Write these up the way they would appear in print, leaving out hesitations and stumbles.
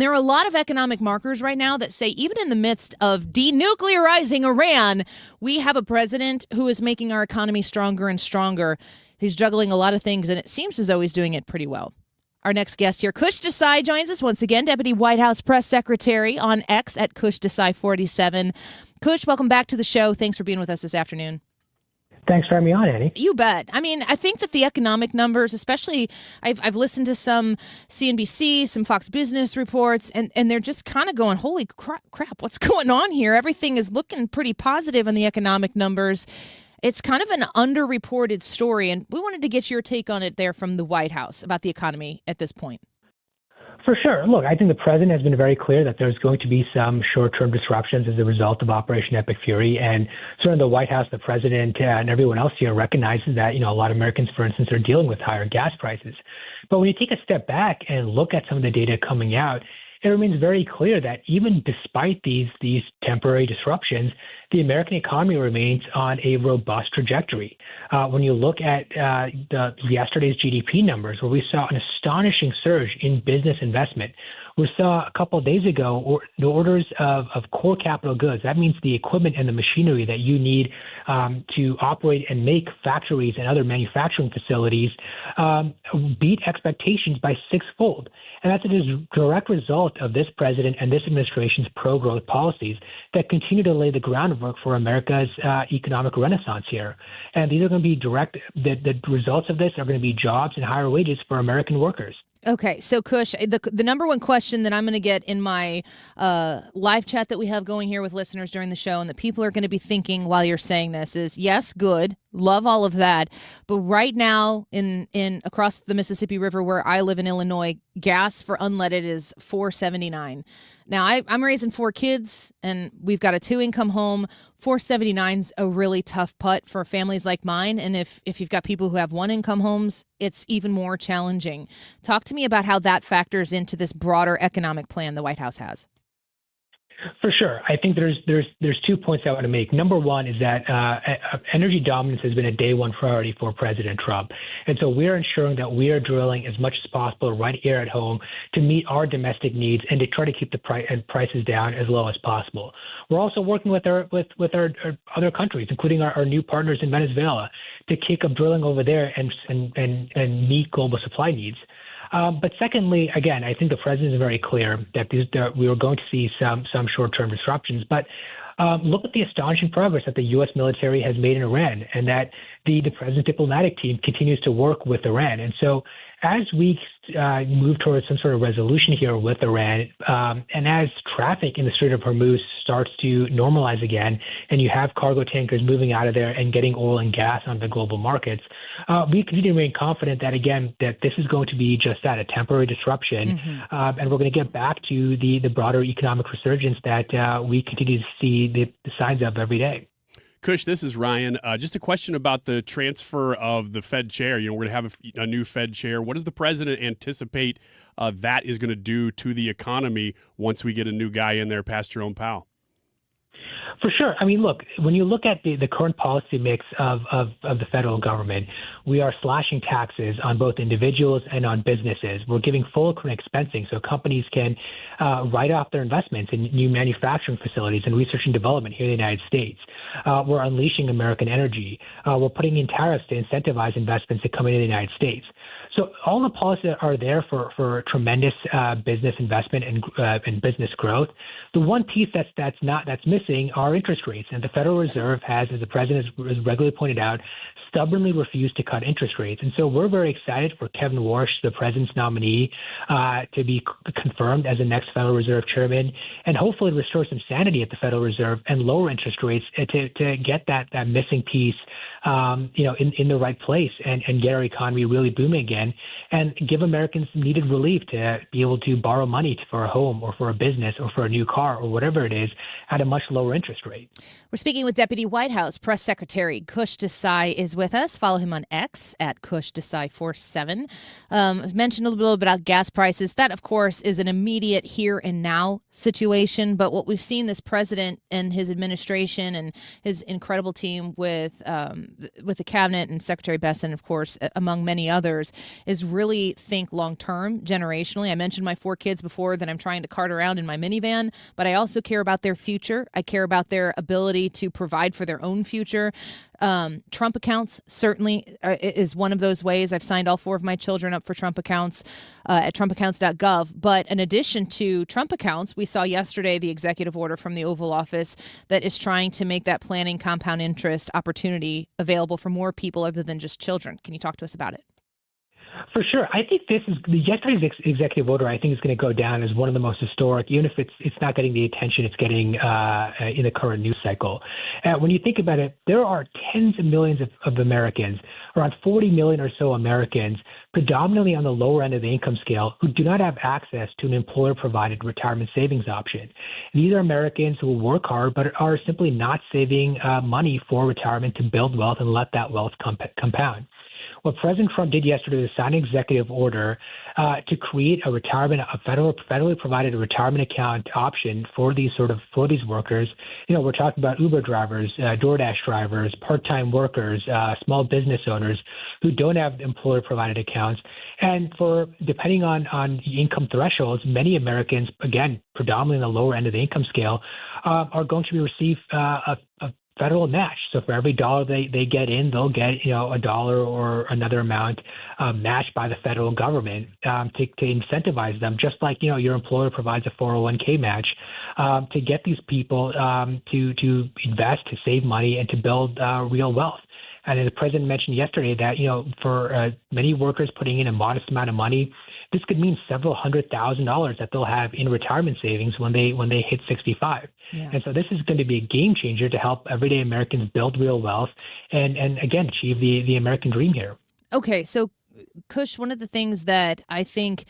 There are a lot of economic markers right now that say even in the midst of denuclearizing Iran, we have a president who is making our economy stronger and stronger. He's juggling a lot of things, and it seems as though he's doing it pretty well. Our next guest here, Kush Desai, joins us once again, Deputy White House Press Secretary on X at Kush Desai 47. Kush, welcome back to the show. Thanks for being with us this afternoon. Thanks for having me on, Annie. You bet. I mean, I think that the economic numbers, especially, I've listened to some CNBC, some Fox Business reports, and they're just kind of going, holy crap, what's going on here? Everything is looking pretty positive on the economic numbers. It's kind of an underreported story, and we wanted to get your take on it there from the White House about the economy at this point. For sure. Look, I think the president has been very clear that there's going to be some short-term disruptions as a result of Operation Epic Fury. And certainly the White House, the president, and everyone else here recognizes that, a lot of Americans, for instance, are dealing with higher gas prices. But when you take a step back and look at some of the data coming out, it remains very clear that even despite these temporary disruptions, the American economy remains on a robust trajectory. When you look at yesterday's GDP numbers, where we saw an astonishing surge in business investment, we saw a couple of days ago the orders of core capital goods. That means the equipment and the machinery that you need to operate and make factories and other manufacturing facilities beat expectations by sixfold. And that's a direct result of this president and this administration's pro-growth policies that continue to lay the groundwork for America's economic renaissance here. And these are going to be the results of this are going to be jobs and higher wages for American workers. Okay, so Kush, the number one question that I'm going to get in my live chat that we have going here with listeners during the show, and that people are going to be thinking while you're saying this, is yes, good, love all of that, but right now in across the Mississippi River where I live in Illinois, gas for unleaded is $4.79. Now, I'm raising 4 kids, and we've got a 2-income home. $4.79's a really tough putt for families like mine, and if you've got people who have 1-income homes, it's even more challenging. Talk to me about how that factors into this broader economic plan the White House has. For sure. I think there's 2 points I want to make. Number one is that energy dominance has been a day one priority for President Trump. And so we're ensuring that we are drilling as much as possible right here at home to meet our domestic needs and to try to keep the prices down as low as possible. We're also working with our other countries, including our new partners in Venezuela, to kick up drilling over there and meet global supply needs. But secondly, again, I think the president is very clear that we are going to see some short-term disruptions. But look at the astonishing progress that the U.S. military has made in Iran, and that the president's diplomatic team continues to work with Iran. And so as we move towards some sort of resolution here with Iran, and as traffic in the Strait of Hormuz starts to normalize again, and you have cargo tankers moving out of there and getting oil and gas onto the global markets, we continue to remain confident that, again, that this is going to be just that, a temporary disruption, and we're going to get back to the broader economic resurgence that we continue to see the signs of every day. Kush, this is Ryan. Just a question about the transfer of the Fed chair. We're going to have a new Fed chair. What does the president anticipate that is going to do to the economy once we get a new guy in there past Jerome Powell? For sure. I mean, look, when you look at the current policy mix of the federal government, we are slashing taxes on both individuals and on businesses. We're giving full expensing so companies can write off their investments in new manufacturing facilities and research and development here in the United States. We're unleashing American energy. We're putting in tariffs to incentivize investments to come into the United States. So all the policies are there for tremendous business investment and business growth. The one piece that's missing are interest rates, and the Federal Reserve has, as the president has regularly pointed out, stubbornly refused to cut interest rates. And so we're very excited for Kevin Warsh, the president's nominee, to be confirmed as the next Federal Reserve chairman, and hopefully restore some sanity at the Federal Reserve and lower interest rates to get that missing piece, in the right place and get our economy really booming again, and give Americans needed relief to be able to borrow money for a home or for a business or for a new car or whatever it is at a much lower interest rate. We're speaking with Deputy White House Press Secretary Kush Desai is with us. Follow him on X at Kush Desai 47. Mentioned a little bit about gas prices. That, of course, is an immediate here and now situation. But what we've seen this president and his administration and his incredible team with the cabinet and Secretary Besson, of course, among many others, is really think long-term, generationally. I mentioned my 4 kids before that I'm trying to cart around in my minivan, but I also care about their future. I care about their ability to provide for their own future. Trump accounts certainly is one of those ways. I've signed all 4 of my children up for Trump accounts at trumpaccounts.gov. But in addition to Trump accounts, we saw yesterday the executive order from the Oval Office that is trying to make that planning compound interest opportunity available for more people other than just children. Can you talk to us about it? For sure. I think yesterday's executive order, I think, is going to go down as one of the most historic, even if it's not getting the attention it's getting in the current news cycle. When you think about it, there are tens of millions of Americans, around 40 million or so Americans, predominantly on the lower end of the income scale, who do not have access to an employer-provided retirement savings option. These are Americans who will work hard but are simply not saving money for retirement to build wealth and let that wealth compound. What President Trump did yesterday was sign an executive order to create a federally provided retirement account option for these workers. We're talking about Uber drivers, DoorDash drivers, part-time workers, small business owners who don't have employer provided accounts. And depending on the income thresholds, many Americans, again, predominantly in the lower end of the income scale, are going to receive a federal match. So for every dollar they get in, they'll get a dollar or another amount matched by the federal government to incentivize them, just like your employer provides a 401k match to get these people to invest, to save money, and to build real wealth. And as the president mentioned yesterday, that for many workers putting in a modest amount of money, this could mean several $100,000 that they'll have in retirement savings when they hit 65. Yeah. And so this is going to be a game changer to help everyday Americans build real wealth and again, achieve the American dream here. Okay, so Kush, one of the things that I think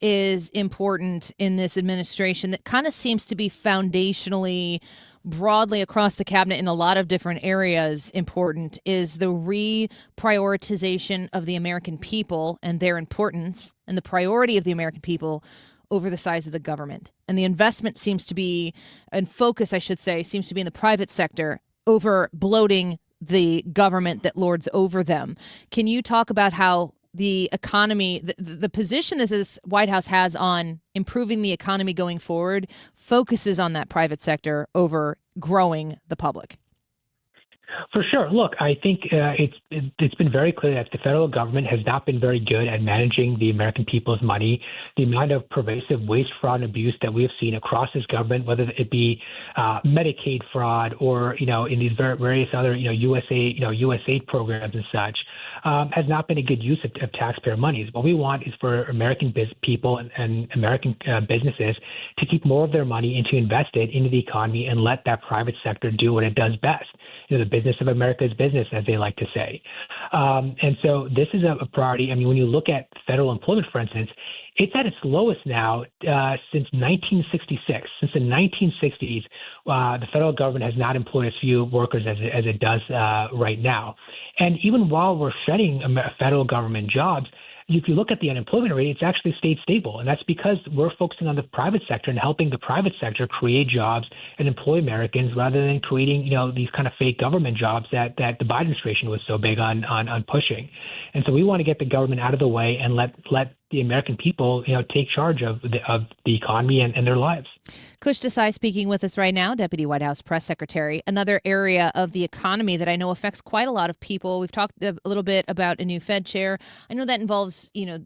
is important in this administration that kind of seems to be foundationally broadly across the cabinet in a lot of different areas important is the reprioritization of the American people and their importance and the priority of the American people over the size of the government. And the investment seems to be, and focus, I should say, seems to be in the private sector over bloating the government that lords over them. Can you talk about how the economy, the position that this White House has on improving the economy going forward focuses on that private sector over growing the public? For sure. Look, I think it's been very clear that the federal government has not been very good at managing the American people's money. The amount of pervasive waste, fraud, and abuse that we have seen across this government, whether it be Medicaid fraud or in these various other USAID programs and such, has not been a good use of taxpayer monies. What we want is for American people and American businesses to keep more of their money and to invest it into the economy and let that private sector do what it does best. The business of America's business, as they like to say. And so this is a priority. I mean, when you look at federal employment, for instance, it's at its lowest now since 1966. Since the 1960s, the federal government has not employed as few workers as it does right now. And even while we're shedding federal government jobs, if you look at the unemployment rate, it's actually stayed stable. And that's because we're focusing on the private sector and helping the private sector create jobs and employ Americans rather than creating, these kind of fake government jobs that the Biden administration was so big on pushing. And so we want to get the government out of the way and let the American people, take charge of the economy and their lives. Kush Desai speaking with us right now, Deputy White House Press Secretary. Another area of the economy that I know affects quite a lot of people. We've talked a little bit about a new Fed chair. I know that involves,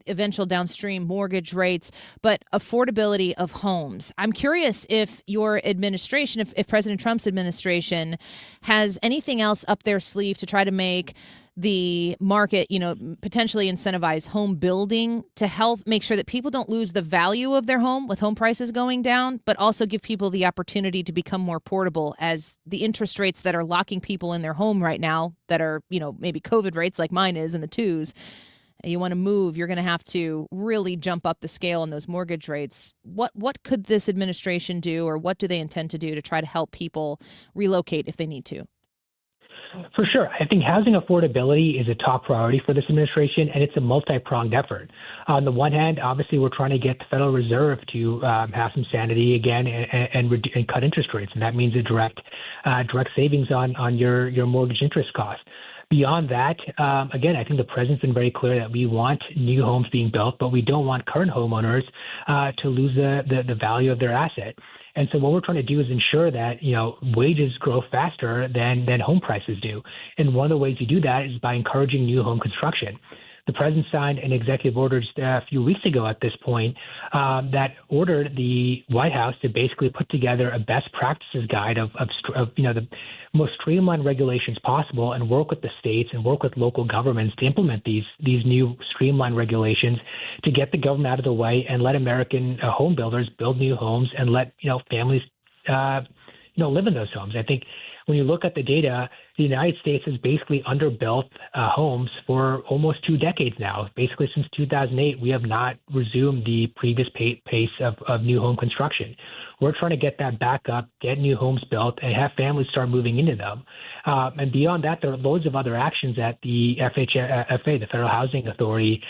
eventual downstream mortgage rates, but affordability of homes. I'm curious if your administration, if President Trump's administration has anything else up their sleeve to try to make the market, potentially incentivize home building to help make sure that people don't lose the value of their home with home prices going down, but also give people the opportunity to become more portable as the interest rates that are locking people in their home right now that are, maybe COVID rates like mine is in the 2s. You want to move, you're going to have to really jump up the scale in those mortgage rates. What could this administration do, or what do they intend to do to try to help people relocate if they need to? For sure. I think housing affordability is a top priority for this administration, and it's a multi-pronged effort. On the one hand, obviously, we're trying to get the Federal Reserve to have some sanity again and cut interest rates, and that means a direct savings on your mortgage interest costs. Beyond that, again, I think the president's been very clear that we want new homes being built, but we don't want current homeowners to lose the value of their asset. And so what we're trying to do is ensure that, wages grow faster than home prices do. And one of the ways you do that is by encouraging new home construction. The president signed an executive order just a few weeks ago at this point that ordered the White House to basically put together a best practices guide of the most streamlined regulations possible and work with the states and work with local governments to implement these new streamlined regulations to get the government out of the way and let American home builders build new homes and let families live in those homes. I think when you look at the data, the United States has basically underbuilt homes for almost 2 decades now. Basically, since 2008, we have not resumed the previous pace of new home construction. We're trying to get that back up, get new homes built, and have families start moving into them. And beyond that, there are loads of other actions that the FHFA, the Federal Housing Authority,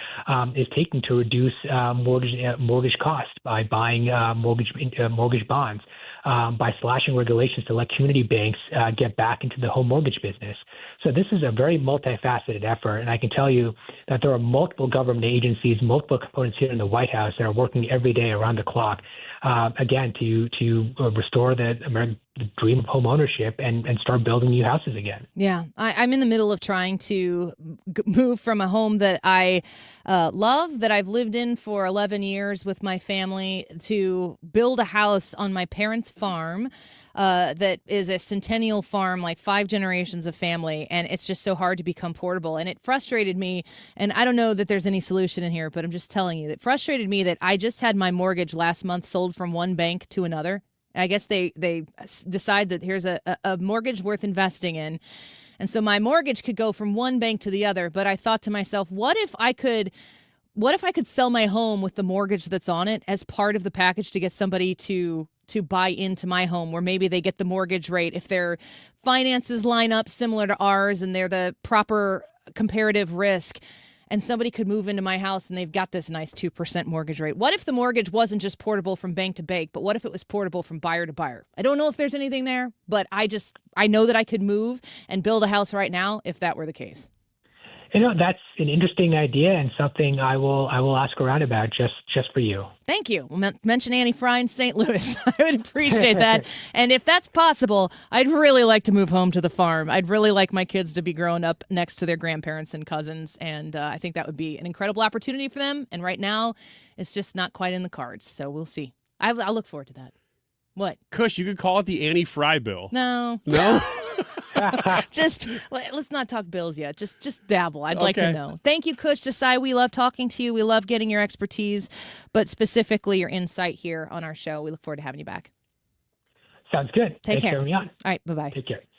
is taking to reduce mortgage costs by buying mortgage bonds. By slashing regulations to let community banks get back into the home mortgage business. So this is a very multifaceted effort, and I can tell you that there are multiple government agencies, multiple components here in the White House that are working every day around the clock, again, to restore the dream of home ownership and start building new houses again. Yeah, I'm in the middle of trying to move from a home that I love, that I've lived in for 11 years with my family, to build a house on my parents' farm that is a centennial farm, like 5 generations of family, and it's just so hard to become portable. And it frustrated me, and I don't know that there's any solution in here, but I'm just telling you, it frustrated me that I just had my mortgage last month sold from one bank to another. I guess they decide that here's a mortgage worth investing in. And so my mortgage could go from one bank to the other. But I thought to myself, what if I could sell my home with the mortgage that's on it as part of the package to get somebody to buy into my home, where maybe they get the mortgage rate if their finances line up similar to ours and they're the proper comparative risk. And somebody could move into my house and they've got this nice 2% mortgage rate. What if the mortgage wasn't just portable from bank to bank, but what if it was portable from buyer to buyer? I don't know if there's anything there, but I know that I could move and build a house right now if that were the case. That's an interesting idea and something I will ask around about just for you. Thank you. Mention Annie Frey in St. Louis. I would appreciate that. And if that's possible, I'd really like to move home to the farm. I'd really like my kids to be growing up next to their grandparents and cousins. And I think that would be an incredible opportunity for them. And right now, it's just not quite in the cards. So we'll see. I'll look forward to that. What? Kush, you could call it the Annie Frey bill. No. No? Let's not talk bills yet. Just dabble. I'd like to know. Thank you, Kush Desai. We love talking to you. We love getting your expertise, but specifically your insight here on our show. We look forward to having you back. Sounds good. Take care. Thanks for having me on. All right. Bye-bye. Take care.